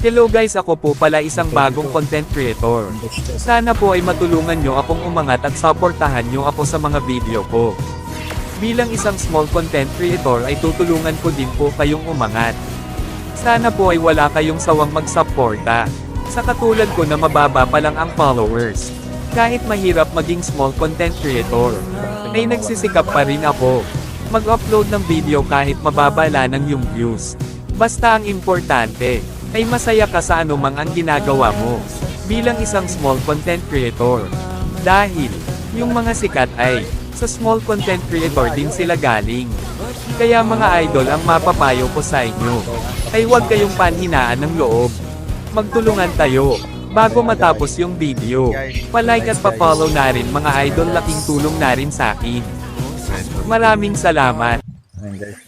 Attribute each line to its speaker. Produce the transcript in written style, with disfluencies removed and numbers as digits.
Speaker 1: Hello guys, ako po pala isang bagong content creator. Sana po ay matulungan nyo akong umangat at supportahan nyo ako sa mga video ko. Bilang isang small content creator ay tutulungan ko din po kayong umangat. Sana po ay wala kayong sawang magsuporta. Sa katulad ko na mababa pa lang ang followers. Kahit mahirap maging small content creator, ay nagsisikap pa rin ako. Mag-upload ng video kahit mababa lang yung views. Basta ang importante, ay masaya ka sa anumang ang ginagawa mo, bilang isang small content creator. Dahil, yung mga sikat ay, sa small content creator din sila galing. Kaya mga idol, ang mapapayo ko sa inyo, ay huwag kayong panhinaan ng loob. Magtulungan tayo. Bago matapos yung video, palike at pa-follow na rin mga idol, laking tulong na rin sa akin. Maraming salamat.
Speaker 2: Ayan guys.